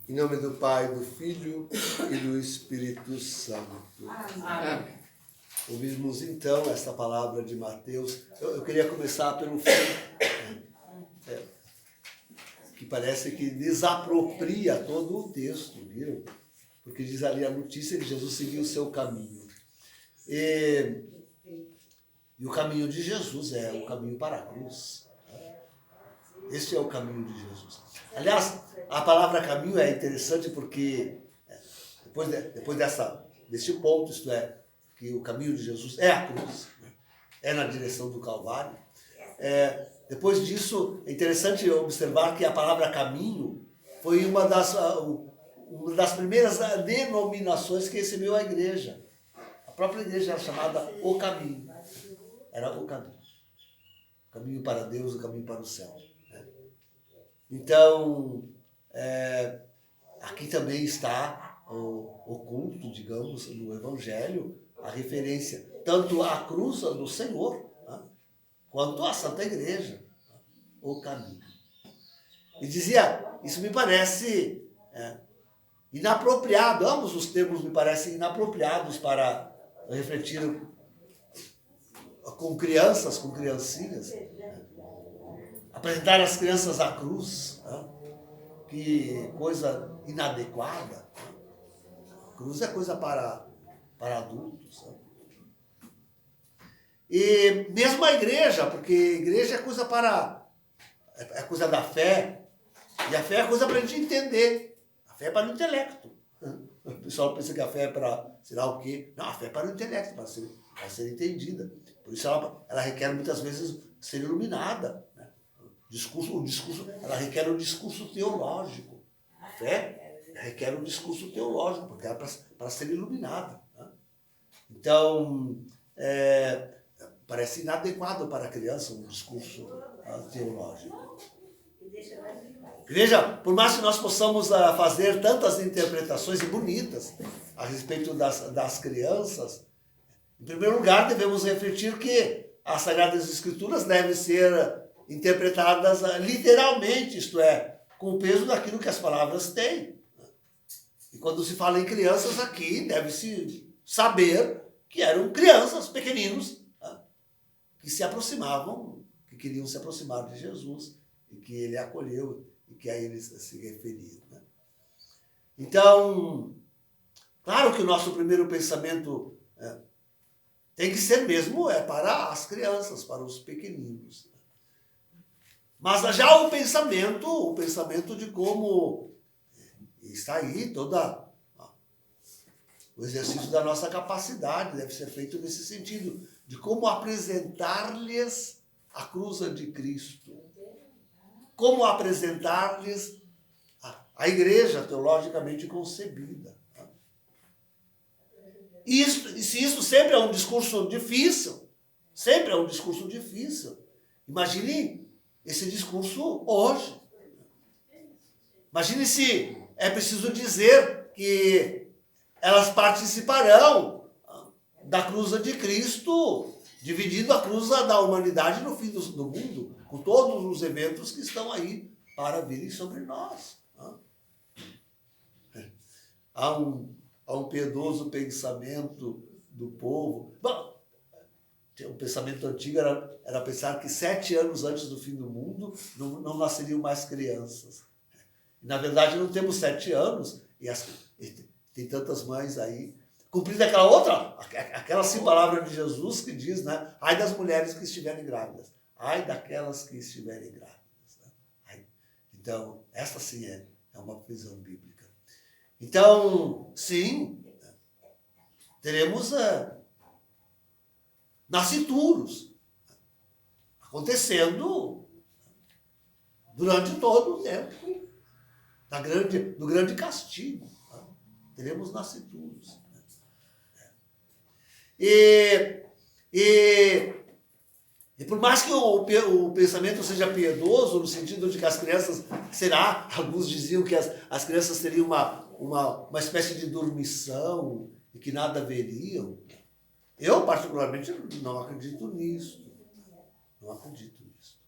Em nome do Pai, do Filho e do Espírito Santo. Amém. Ouvimos então esta palavra de Mateus. Eu queria começar pelo fim, que parece que desapropria todo o texto, viram? Porque diz ali a notícia que Jesus seguiu o seu caminho. E o caminho de Jesus é o caminho para a cruz. Este é o caminho de Jesus. Aliás, a palavra caminho é interessante porque depois deste ponto, isto é, que o caminho de Jesus é a cruz, é na direção do Calvário. Depois disso, é interessante observar que a palavra caminho foi uma das primeiras denominações que recebeu a igreja. A própria igreja era chamada o caminho. Era o caminho. O caminho para Deus, o caminho para o céu. Então, aqui também está oculto, digamos, no Evangelho, a referência tanto à cruz do Senhor, quanto à Santa Igreja, o caminho. E dizia, isso me parece inapropriado, ambos os termos me parecem inapropriados para refletir com crianças, com criancinhas, apresentar as crianças à cruz, que coisa inadequada. A cruz é coisa para adultos. E mesmo a igreja, porque a igreja é coisa é coisa da fé, e a fé é coisa para a gente entender. A fé é para o intelecto. O pessoal pensa que a fé é para sei lá o quê. Não, a fé é para o intelecto, para ser entendida. Por isso ela requer muitas vezes ser iluminada. Né? Ela requer um discurso teológico. A fé requer um discurso teológico, porque ela é para ser iluminada. Né? Então, parece inadequado para a criança um discurso teológico. Veja, por mais que nós possamos fazer tantas interpretações bonitas a respeito das crianças, em primeiro lugar devemos refletir que as Sagradas Escrituras devem ser interpretadas literalmente, isto é, com o peso daquilo que as palavras têm. E quando se fala em crianças aqui, deve-se saber que eram crianças, pequeninos, que se aproximavam, que queriam se aproximar de Jesus e que ele acolheu e que a eles se referiam. Né? Então, claro que o nosso primeiro pensamento tem que ser mesmo para as crianças, para os pequeninos. Mas já o pensamento de como está aí o exercício da nossa capacidade deve ser feito nesse sentido, de como apresentar-lhes a cruz de Cristo. Como apresentar-lhes a igreja teologicamente concebida. E se isso sempre é um discurso difícil, imagine esse discurso hoje. Imagine se é preciso dizer que elas participarão da cruz de Cristo, dividindo a cruz da humanidade no fim do mundo, com todos os eventos que estão aí para virem sobre nós. Há um piedoso pensamento do povo. Bom, o pensamento antigo era pensar que 7 anos antes do fim do mundo não nasceriam mais crianças. Na verdade, não temos 7 anos, e tem tantas mães aí, cumprindo aquela sim palavra de Jesus que diz, né? Ai das mulheres que estiverem grávidas, ai daquelas que estiverem grávidas. Né? Então, essa sim é uma visão bíblica. Então, sim, teremos nascituros acontecendo durante todo o tempo do grande castigo. Teremos nascituros. E por mais que o pensamento seja piedoso, no sentido de que as crianças, alguns diziam que as crianças teriam uma espécie de dormição e que nada veriam, eu particularmente não acredito nisso. Não acredito nisso.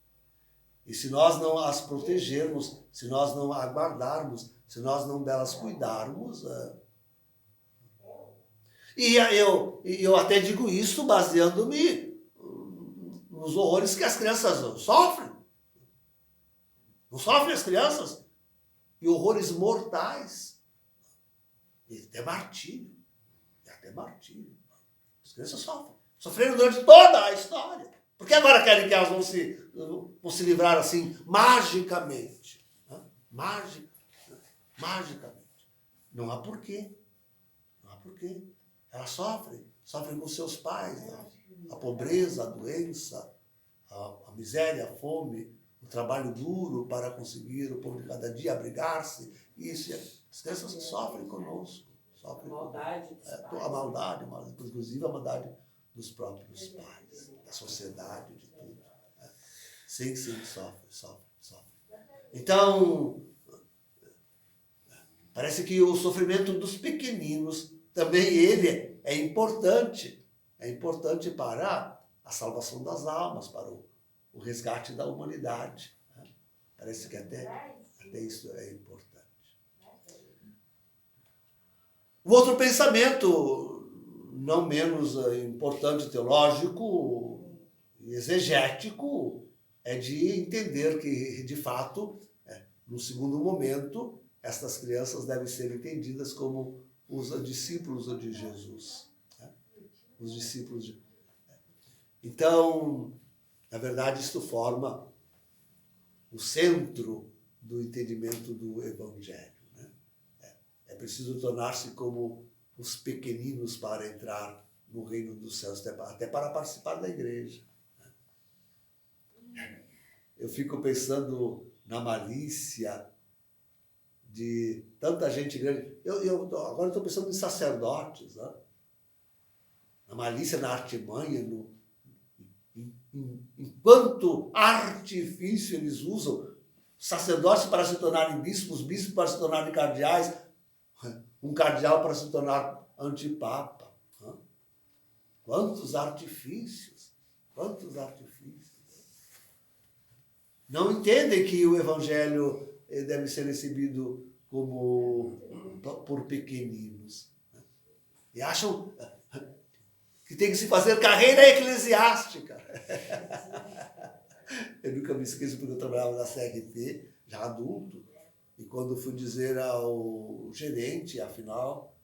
E se nós não as protegermos, se nós não aguardarmos se nós não delas cuidarmos. E eu até digo isso baseando-me nos horrores que as crianças sofrem. Não sofrem as crianças? E horrores mortais. E até martírio. As crianças sofrem. Sofreram durante toda a história. Por que agora querem que elas vão se livrar assim, magicamente? Né? Magicamente. Não há porquê. Elas sofrem com seus pais. Né? A pobreza, a doença, a miséria, a fome, o trabalho duro para conseguir o pão de cada dia, abrigar-se. Isso. As crianças sofrem conosco. A maldade, inclusive a maldade dos próprios pais, da sociedade, de tudo. Né? Sim, sofre. Então, parece que o sofrimento dos pequeninos, também ele é importante. É importante para a salvação das almas, para o resgate da humanidade. Né? Parece que até isso é importante. O outro pensamento, não menos importante, teológico e exegético, é de entender que, de fato, no segundo momento, estas crianças devem ser entendidas como os discípulos de Jesus. Né? Os discípulos de... Então, na verdade, isto forma o centro do entendimento do Evangelho. É preciso tornar-se como os pequeninos para entrar no reino dos céus, até para participar da igreja. Eu fico pensando na malícia de tanta gente grande. Agora estou pensando em sacerdotes, né? Na malícia, na artimanha, enquanto artifício eles usam sacerdotes para se tornarem bispos, bispos para se tornarem cardeais, um cardeal para se tornar antipapa. Quantos artifícios! Não entendem que o Evangelho deve ser recebido por pequeninos. E acham que tem que se fazer carreira eclesiástica. Eu nunca me esqueço porque eu trabalhava na CRT, já adulto, e quando fui dizer ao gerente, afinal,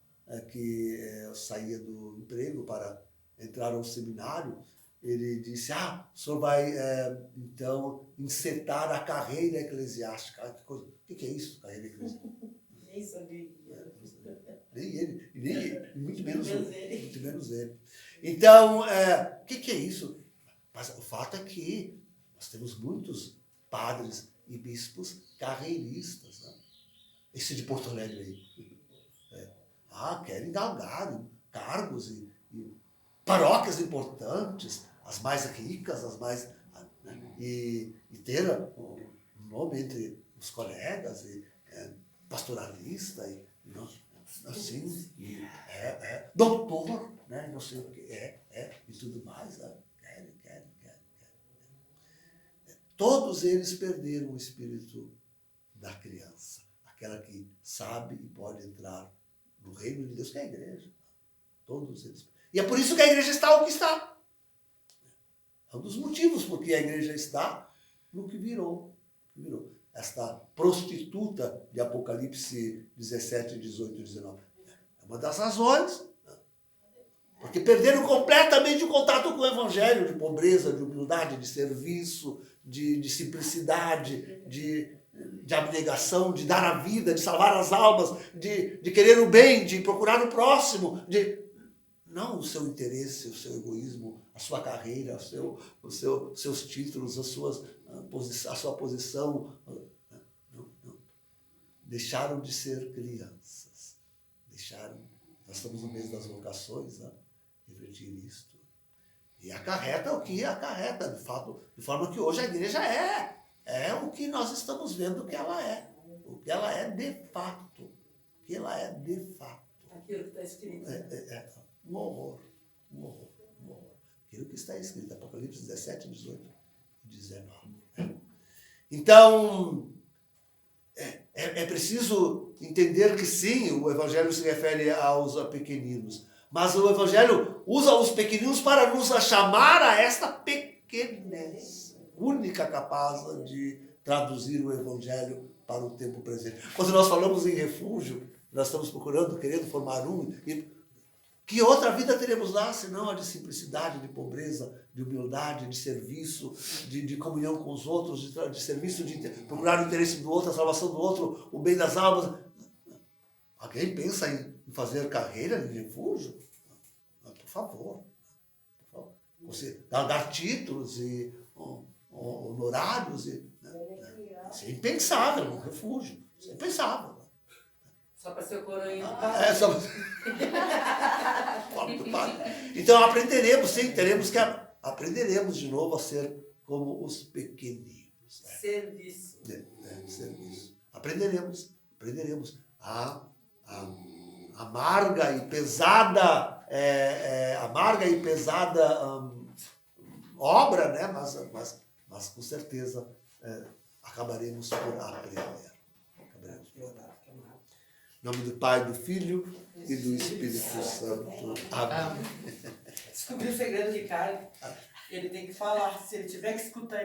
que eu saía do emprego para entrar ao seminário, ele disse, o senhor vai, então, encetar a carreira eclesiástica. Que coisa, o que é isso, carreira eclesiástica? Nem sabia. Nem ele, muito menos ele. Então, o que é isso? Mas o fato é que nós temos muitos padres e bispos carreiristas. Né? Esse de Porto Alegre aí. Querem galgar cargos e paróquias importantes, as mais ricas, as mais... Né? E ter um nome entre os colegas, pastoralista, assim, doutor, né? Não sei o que e tudo mais. Né? Querem. Todos eles perderam o espírito da criança, aquela que sabe e pode entrar no reino de Deus, que é a igreja. Todos eles. E é por isso que a igreja está o que está. É um dos motivos porque a igreja está no que virou. Esta prostituta de Apocalipse 17, 18 e 19. É uma das razões. Porque perderam completamente o contato com o Evangelho, de pobreza, de humildade, de serviço, de simplicidade, de abnegação, de dar a vida, de salvar as almas, de querer o bem, de procurar o próximo, não o seu interesse, o seu egoísmo, a sua carreira, seus títulos, a sua posição. Não. Deixaram de ser crianças. Nós estamos no mês das vocações, né? Refletir isto. E acarreta o que acarreta, de fato, de forma que hoje a igreja é o que nós estamos vendo que ela é. O que ela é de fato. Aquilo que está escrito. Um horror. Aquilo que está escrito, Apocalipse 17, 18 e 19. Então, É preciso entender que sim, o Evangelho se refere aos pequeninos. Mas o Evangelho usa os pequeninos para nos chamar a esta pequenez, única capaz de traduzir o Evangelho para o tempo presente. Quando nós falamos em refúgio, nós estamos procurando, querendo formar um. Que outra vida teremos lá, senão a de simplicidade, de pobreza, de humildade, de serviço, de comunhão com os outros, de serviço, de procurar o interesse do outro, a salvação do outro, o bem das almas. Alguém pensa em fazer carreira em refúgio? Por favor. Você dar títulos e honorários. Isso é impensável no refúgio. Isso é impensável. Só para ser coroinha. Então aprenderemos, sim, aprenderemos de novo a ser como os pequeninos. Serviço. Serviço. Aprenderemos a amarga e pesada obra, né? Mas com certeza acabaremos por aprender. Em nome do Pai, do Filho e do Espírito Santo. Amém. Descobri o segredo de Ricardo. Ele tem que falar. Se ele tiver que escutar, ele